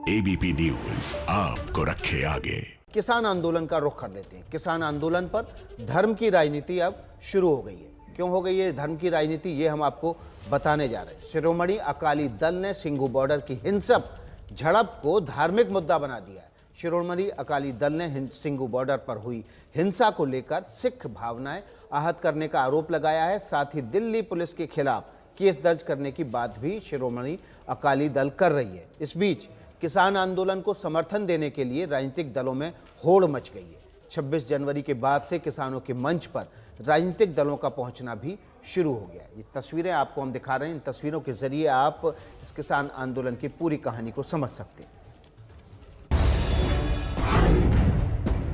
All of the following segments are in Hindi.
एबीपी न्यूज आपको रखे आगे। किसान आंदोलन का रुख कर लेते हैं। किसान आंदोलन पर धर्म की राजनीति अब शुरू हो गई है। क्यों हो गई है धर्म की राजनीति, ये हम आपको बताने जा रहे हैं। शिरोमणि अकाली दल ने सिंघू बॉर्डर की हिंसक झड़प को धार्मिक मुद्दा बना दिया है। शिरोमणि अकाली दल ने सिंघू बॉर्डर पर हुई हिंसा को लेकर सिख भावनाएं आहत करने का आरोप लगाया है। साथ ही दिल्ली पुलिस के खिलाफ केस दर्ज करने की बात भी शिरोमणि अकाली दल कर रही है। इस बीच किसान आंदोलन को समर्थन देने के लिए राजनीतिक दलों में होड़ मच गई है। 26 जनवरी के बाद से किसानों के मंच पर राजनीतिक दलों का पहुंचना भी शुरू हो गया है। ये तस्वीरें आपको हम दिखा रहे हैं। इन तस्वीरों के जरिए आप इस किसान आंदोलन की पूरी कहानी को समझ सकते हैं।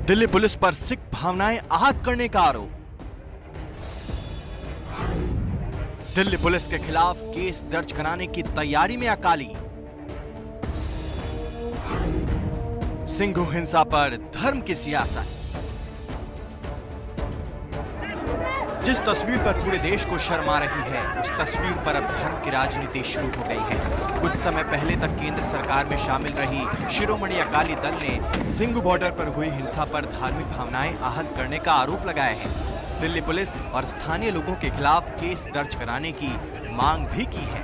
दिल्ली पुलिस पर सिख भावनाएं आहत करने का आरोप। दिल्ली पुलिस के खिलाफ केस दर्ज कराने की तैयारी में अकाली। सिंघू हिंसा पर धर्म की सियासत। जिस तस्वीर पर पूरे देश को शर्म आ रही है, उस तस्वीर पर अब धर्म की राजनीति शुरू हो गई है। कुछ समय पहले तक केंद्र सरकार में शामिल रही शिरोमणि अकाली दल ने सिंघू बॉर्डर पर हुई हिंसा पर धार्मिक भावनाएं आहत करने का आरोप लगाया है। दिल्ली पुलिस और स्थानीय लोगों के खिलाफ केस दर्ज कराने की मांग भी की है।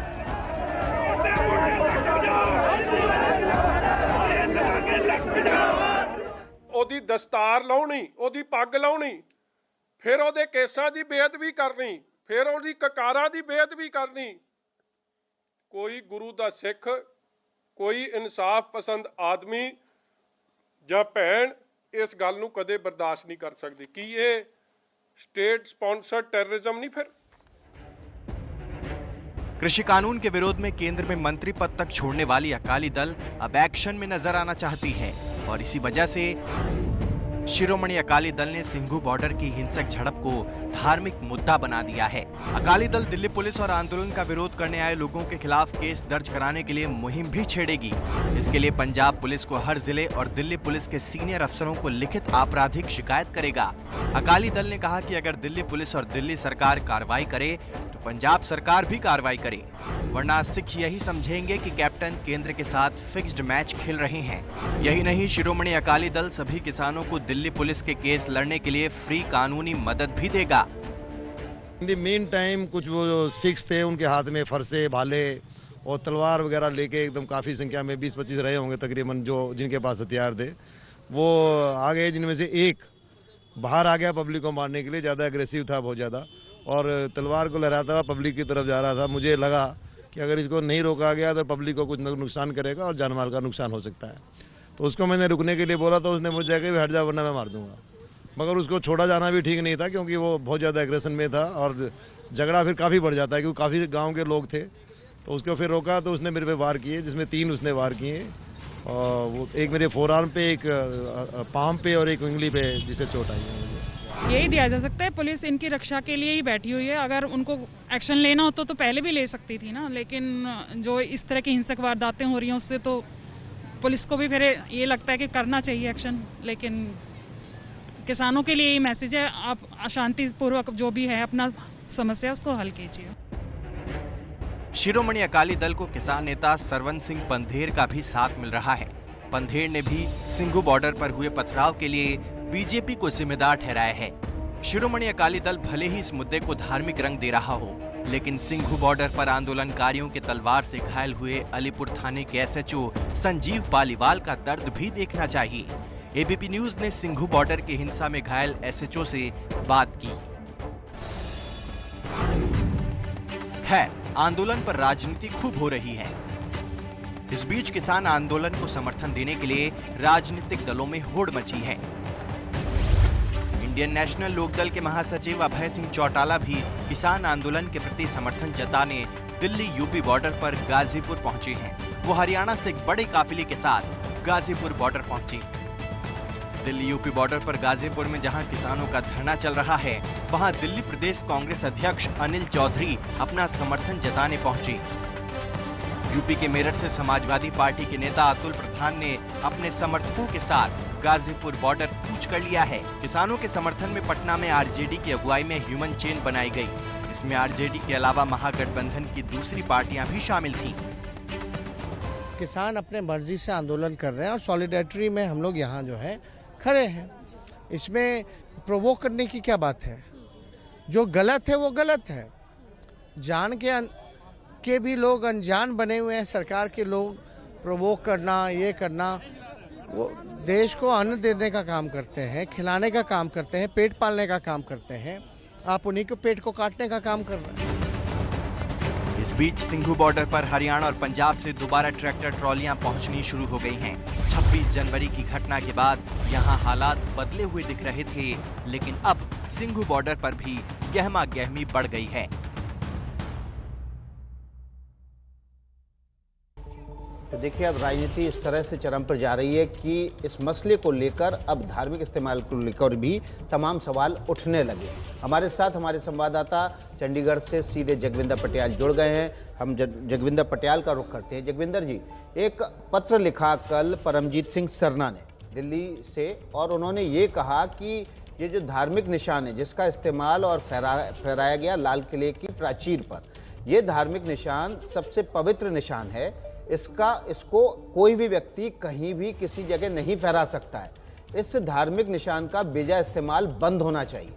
ਉਹਦੀ ਦਸਤਾਰ ਲਾਉਣੀ, ਉਹਦੀ ਪੱਗ ਲਾਉਣੀ, ਫਿਰ ਉਹਦੇ ਕੇਸਾਂ ਦੀ ਬੇਅਦਬੀ ਕਰਨੀ, ਫਿਰ ਉਹਦੀ ਕਕਾਰਾਂ ਦੀ ਬੇਅਦਬੀ ਕਰਨੀ। ਕੋਈ ਗੁਰੂ ਦਾ ਸਿੱਖ, ਕੋਈ ਇਨਸਾਫ ਪਸੰਦ ਆਦਮੀ ਜਾਂ ਭੈਣ ਇਸ ਗੱਲ ਨੂੰ ਕਦੇ ਬਰਦਾਸ਼ਤ ਨਹੀਂ ਕਰ ਸਕਦੀ। ਕੀ ਇਹ स्टेट स्पॉन्सर्ड टेररिज्म नहीं? फिर कृषि कानून के विरोध में केंद्र में मंत्री पद तक छोड़ने वाली अकाली दल अब एक्शन में नजर आना चाहती है और इसी वजह से शिरोमणि अकाली दल ने सिंघू बॉर्डर की हिंसक झड़प को धार्मिक मुद्दा बना दिया है। अकाली दल दिल्ली पुलिस और आंदोलन का विरोध करने आए लोगों के खिलाफ केस दर्ज कराने के लिए मुहिम भी छेड़ेगी। इसके लिए पंजाब पुलिस को हर जिले और दिल्ली पुलिस के सीनियर अफसरों को लिखित आपराधिक शिकायत करेगा। अकाली दल ने कहा कि अगर दिल्ली पुलिस और दिल्ली सरकार कार्रवाई करे तो पंजाब सरकार भी कार्रवाई करे, वरना सिख यही समझेंगे कि कैप्टन केंद्र के साथ फिक्स्ड मैच खेल रहे हैं। यही नहीं, शिरोमणि अकाली दल सभी किसानों को दिल्ली पुलिस के केस लड़ने के लिए फ्री कानूनी मदद भी देगा। इन द मेन टाइम कुछ वो सिख्स थे, उनके हाथ में फरसे, भाले और तलवार वगैरह लेके एकदम काफी संख्या में 20-25 रहे होंगे तकरीबन, जो जिनके पास हथियार थे वो आ गए। जिनमें से एक बाहर आ गया पब्लिक को मारने के लिए, ज्यादा एग्रेसिव था बहुत ज्यादा, और तलवार को लहराता हुआ पब्लिक की तरफ जा रहा था। मुझे लगा कि अगर इसको नहीं रोका गया तो पब्लिक को कुछ नुकसान करेगा और जानमाल का नुकसान हो सकता है। तो उसको मैंने रुकने के लिए बोला तो उसने मुझे कहा हट जा वरना मैं मार दूंगा। मगर उसको छोड़ा जाना भी ठीक नहीं था क्योंकि वो बहुत ज़्यादा एग्रेशन में था और झगड़ा फिर काफ़ी बढ़ जाता है क्योंकि काफ़ी गांव के लोग थे। तो उसको फिर रोका तो उसने मेरे पे वार किए, जिसमें 3 उसने वार किए, और वो एक मेरे फोरआर्म पे, एक पाम पे और एक उंगली पे जिसे चोट आई है। यही दिया जा सकता है, पुलिस इनकी रक्षा के लिए ही बैठी हुई है। अगर उनको एक्शन लेना होता तो पहले भी ले सकती थी ना, लेकिन जो इस तरह की हिंसक वारदातें हो रही हैं उससे तो पुलिस को भी फिर ये लगता है कि करना चाहिए एक्शन। लेकिन किसानों के लिए ये मैसेज है, आप शांतिपूर्वक जो भी है अपना समस्या उसको हल कीजिए। शिरोमणि अकाली दल को किसान नेता सरवन सिंह पंधेर का भी साथ मिल रहा है। पंधेर ने भी सिंघू बॉर्डर पर हुए पथराव के लिए बीजेपी को जिम्मेदार ठहराया है। शिरोमणि अकाली दल भले ही इस मुद्दे को धार्मिक रंग दे रहा हो, लेकिन सिंघू बॉर्डर पर आंदोलनकारियों के तलवार से घायल हुए अलीपुर थाने के एसएचओ संजीव पालीवाल का दर्द भी देखना चाहिए। एबीपी न्यूज ने सिंघू बॉर्डर की हिंसा में घायल एसएचओ से बात की। खैर, आंदोलन पर राजनीति खूब हो रही है। इस बीच किसान आंदोलन को समर्थन देने के लिए राजनीतिक दलों में होड़ मची है। इंडियन नेशनल लोकदल के महासचिव अभय सिंह चौटाला भी किसान आंदोलन के प्रति समर्थन जताने दिल्ली यूपी बॉर्डर पर गाजीपुर पहुंचे हैं। वो हरियाणा से एक बड़े काफिले के साथ गाजीपुर बॉर्डर पहुंचे। दिल्ली यूपी बॉर्डर पर गाजीपुर में जहां किसानों का धरना चल रहा है, वहां दिल्ली प्रदेश कांग्रेस अध्यक्ष अनिल चौधरी अपना समर्थन जताने पहुंचे। यूपी के मेरठ से समाजवादी पार्टी के नेता अतुल प्रधान ने अपने समर्थकों के साथ गाजीपुर बॉर्डर कूच कर लिया है। किसानों के समर्थन में पटना में आरजेडी की अगुवाई में ह्यूमन चेन बनाई गई। इसमें आरजेडी के अलावा महागठबंधन की दूसरी पार्टियां भी शामिल थीं। किसान अपने मर्जी से आंदोलन कर रहे हैं और सॉलिडेरिटी में हम लोग यहाँ जो है खड़े हैं। इसमें प्रोवोक करने की क्या बात है? जो गलत है वो गलत है। जान के भी लोग अनजान बने हुए हैं, सरकार के लोग प्रोवोक करना, ये करना, वो देश को अन्न देने का काम करते हैं, खिलाने का काम करते हैं, पेट पालने का काम करते हैं। आप उन्हीं के पेट को काटने का काम कर रहे हैं। इस बीच सिंघू बॉर्डर पर हरियाणा और पंजाब से दोबारा ट्रैक्टर ट्रॉलियां पहुंचनी शुरू हो गई हैं। 26 जनवरी की घटना के बाद यहां हालात बदले हुए दिख रहे थे, लेकिन अब सिंघू बॉर्डर पर भी गहमा गहमी बढ़ गई है। तो देखिए, अब राजनीति इस तरह से चरम पर जा रही है कि इस मसले को लेकर अब धार्मिक इस्तेमाल को लेकर भी तमाम सवाल उठने लगे। हमारे साथ हमारे संवाददाता चंडीगढ़ से सीधे जगविंदर पटियाल जुड़ गए हैं। हम जगविंदर पटियाल का रुख करते हैं। जगविंदर जी, एक पत्र लिखा कल परमजीत सिंह सरना ने दिल्ली से, और उन्होंने ये कहा कि ये जो धार्मिक निशान है जिसका इस्तेमाल और फहराया गया लाल किले की प्राचीर पर, ये धार्मिक निशान सबसे पवित्र निशान है। इसको कोई भी व्यक्ति कहीं भी किसी जगह नहीं फहरा सकता है। इस धार्मिक निशान का बेजा इस्तेमाल बंद होना चाहिए।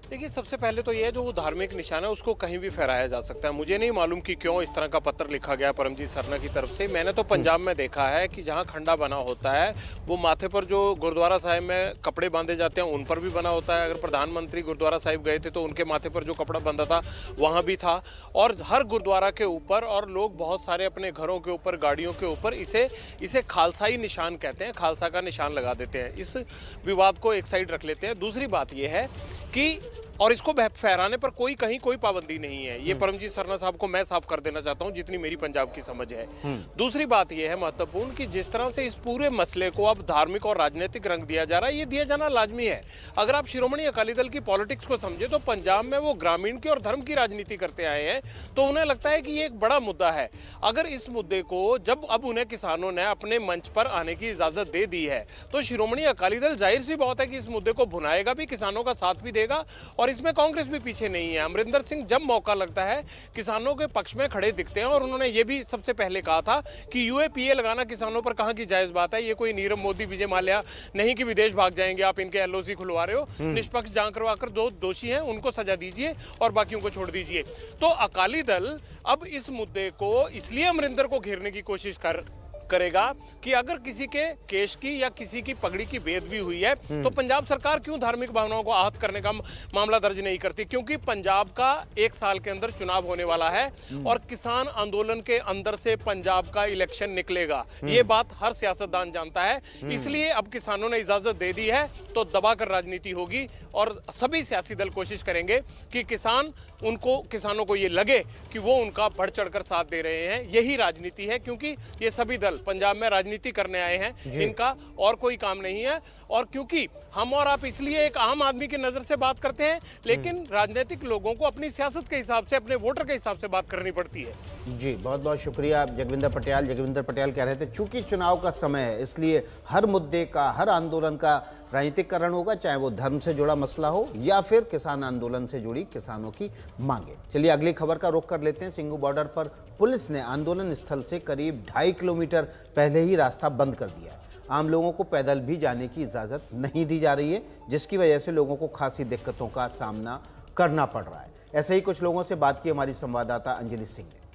देखिए, सबसे पहले तो ये जो धार्मिक निशान है उसको कहीं भी फहराया जा सकता है। मुझे नहीं मालूम कि क्यों इस तरह का पत्र लिखा गया परमजीत सरना की तरफ से। मैंने तो पंजाब में देखा है कि जहाँ खंडा बना होता है वो माथे पर जो गुरुद्वारा साहिब में कपड़े बांधे जाते हैं उन पर भी बना होता है। अगर प्रधानमंत्री गुरुद्वारा साहिब गए थे तो उनके माथे पर जो कपड़ा बंधा था वहाँ भी था, और हर गुरुद्वारा के ऊपर, और लोग बहुत सारे अपने घरों के ऊपर, गाड़ियों के ऊपर इसे खालसाई निशान कहते हैं, खालसा का निशान लगा देते हैं। इस विवाद को एक साइड रख लेते हैं। दूसरी बात यह है कि और इसको फहराने पर कहीं कोई पाबंदी नहीं है। ये परमजीत सरना साहब को मैं साफ कर देना चाहता हूं, जितनी मेरी पंजाब की समझ है। दूसरी बात यह है महत्वपूर्ण कि जिस तरह से इस पूरे मसले को अब धार्मिक और राजनीतिक रंग दिया जा रहा है, ये दिया जाना लाजमी है। अगर आप शिरोमणि अकाली दल की पॉलिटिक्स को समझे तो पंजाब में वो ग्रामीण की और धर्म की राजनीति करते आए हैं, तो उन्हें लगता है कि ये एक बड़ा मुद्दा है। अगर इस मुद्दे को जब अब उन्हें किसानों ने अपने मंच पर आने की इजाजत दे दी है तो शिरोमणि अकाली दल जाहिर सी बात है कि इस मुद्दे को भुनाएगा भी, किसानों का साथ भी देगा, और इसमें कांग्रेस भी पीछे नहीं है। अमरिंदर सिंह जब मौका लगता है किसानों के पक्ष में खड़े दिखते हैं, और उन्होंने ये भी सबसे पहले कहा था कि यूएपीए लगाना किसानों पर कहां की जायज बात है। ये कोई नीरव मोदी, विजय माल्या नहीं कि विदेश भाग जाएंगे, आप इनके एलओसी खुलवा रहे हो। निष्पक्ष जांच करवाकर जो दोषी हैं उनको सजा दीजिए और बाकियों को छोड़ दीजिए। तो अकाली दल अब इस मुद्दे को इसलिए अमरिंदर को घेरने की कोशिश करेगा कि अगर किसी के केश की या किसी की पगड़ी की बेअदबी हुई है तो पंजाब सरकार क्यों धार्मिक भावनाओं को आहत करने का मामला दर्ज नहीं करती। क्योंकि पंजाब का 1 साल के अंदर चुनाव होने वाला है और किसान आंदोलन के अंदर से पंजाब का इलेक्शन निकलेगा, ये बात हर सियासतदान जानता है। इसलिए अब किसानों ने इजाजत दे दी है तो दबाकर राजनीति होगी और सभी सियासी दल कोशिश करेंगे कि किसानों को ये लगे कि वो उनका बढ़ चढ़कर साथ दे रहे हैं। यही राजनीति है, क्योंकि ये सभी दल पंजाब में राजनीति करने आए हैं, इनका और कोई काम नहीं है। और क्योंकि हम और आप इसलिए एक आम आदमी की नजर से बात करते हैं, लेकिन राजनीतिक लोगों को अपनी सियासत के हिसाब से, अपने वोटर के हिसाब से बात करनी पड़ती है। जी, बहुत बहुत शुक्रिया जगविंदर पटियाल कह रहे थे चूंकि चुनाव का समय है इसलिए हर मुद्दे का, हर आंदोलन का राजनीतिकरण होगा, चाहे वो धर्म से जुड़ा मसला हो या फिर किसान आंदोलन से जुड़ी किसानों की मांगे। चलिए अगली खबर का रुख कर लेते हैं। सिंघू बॉर्डर पर पुलिस ने आंदोलन स्थल से करीब 2.5 किलोमीटर पहले ही रास्ता बंद कर दिया है। आम लोगों को पैदल भी जाने की इजाज़त नहीं दी जा रही है, जिसकी वजह से लोगों को खासी दिक्कतों का सामना करना पड़ रहा है। ऐसे ही कुछ लोगों से बात की हमारी संवाददाता अंजलि सिंह ने।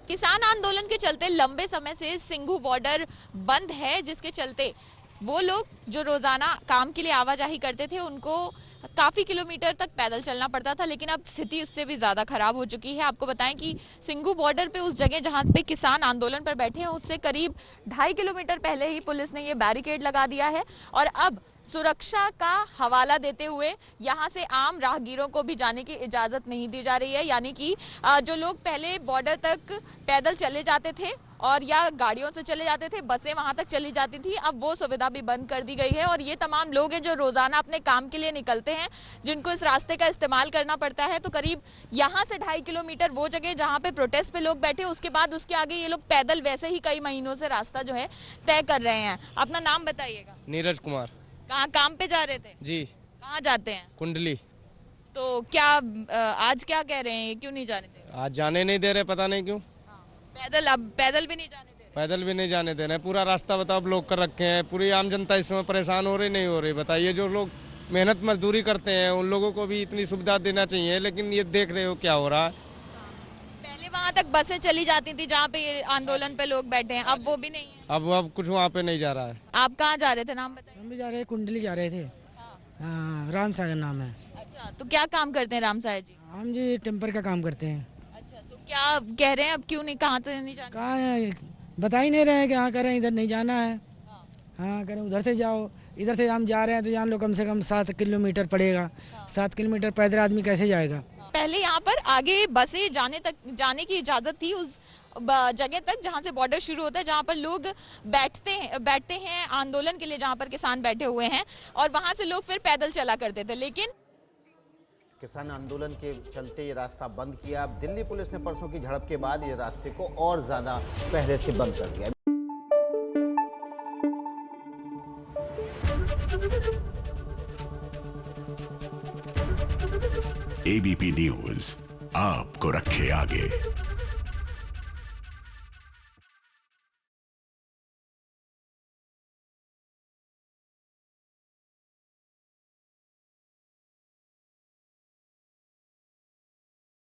किसान आंदोलन के चलते लंबे समय से सिंघू बॉर्डर बंद है, जिसके चलते वो लोग जो रोजाना काम के लिए आवाजाही करते थे उनको काफी किलोमीटर तक पैदल चलना पड़ता था, लेकिन अब स्थिति उससे भी ज्यादा खराब हो चुकी है। आपको बताएं कि सिंघू बॉर्डर पे उस जगह जहां पे किसान आंदोलन पर बैठे हैं उससे करीब 2.5 किलोमीटर पहले ही पुलिस ने ये बैरिकेड लगा दिया है और अब सुरक्षा का हवाला देते हुए यहां से आम राहगीरों को भी जाने की इजाजत नहीं दी जा रही है। यानी कि जो लोग पहले बॉर्डर तक पैदल चले जाते थे और या गाड़ियों से चले जाते थे, बसें वहां तक चली जाती थी, अब वो सुविधा भी बंद कर दी गई है। और ये तमाम लोग हैं जो रोजाना अपने काम के लिए निकलते हैं, जिनको इस रास्ते का इस्तेमाल करना पड़ता है। तो करीब यहां से 2.5 किलोमीटर वो जगह जहां पे प्रोटेस्ट पे लोग बैठे, उसके बाद उसके आगे ये लोग पैदल वैसे ही कई महीनों से रास्ता जो है तय कर रहे हैं। अपना नाम बताइएगा। नीरज कुमार। कहाँ काम पे जा रहे थे? जी। कहाँ जाते हैं? कुंडली। तो क्या आज क्या कह रहे हैं, क्यों नहीं जाने दे रहे? आज जाने नहीं दे रहे, पता नहीं क्यों। पैदल, अब पैदल भी नहीं जाने दे रहे? पैदल भी नहीं जाने दे रहे, पूरा रास्ता बताओ ब्लॉक कर रखे हैं। पूरी आम जनता इस समय परेशान हो रही नहीं हो रही? बताइए, जो लोग मेहनत मजदूरी करते हैं उन लोगों को भी इतनी सुविधा देना चाहिए, लेकिन ये देख रहे हो क्या हो रहा है। पहले वहाँ तक बसें चली जाती थी जहाँ पे ये आंदोलन पे लोग बैठे हैं, अब वो भी नहीं है। अब कुछ वहाँ पे नहीं जा रहा है। आप कहाँ जा रहे थे, नाम बताइए? हम भी जा रहे हैं, कुंडली जा रहे थे। हाँ, राम सागर नाम है। अच्छा, तो क्या काम करते हैं राम साहब जी? हम जी टेम्पर का काम करते हैं। अच्छा, तो क्या कह रहे हैं, अब क्यों नहीं, कहाँ से नहीं जाना? कहाँ है, बता ही नहीं रहे हैं कि हाँ करें इधर नहीं जाना है, हाँ करें उधर से जाओ। इधर से हम जा रहे हैं तो जान लो कम से कम 7 किलोमीटर पड़ेगा। 7 किलोमीटर पैदल आदमी कैसे जाएगा? पहले यहाँ पर आगे बसें जाने की इजाजत थी उस जगह तक जहाँ से बॉर्डर शुरू होता है, जहाँ पर लोग बैठते हैं आंदोलन के लिए, जहाँ पर किसान बैठे हुए हैं, और वहां से लोग फिर पैदल चला करते थे। लेकिन किसान आंदोलन के चलते ये रास्ता बंद किया। अब दिल्ली पुलिस ने परसों की झड़प के बाद ये रास्ते को और ज्यादा पहले से बंद कर दिया। एबीपी न्यूज आपको रखे आगे।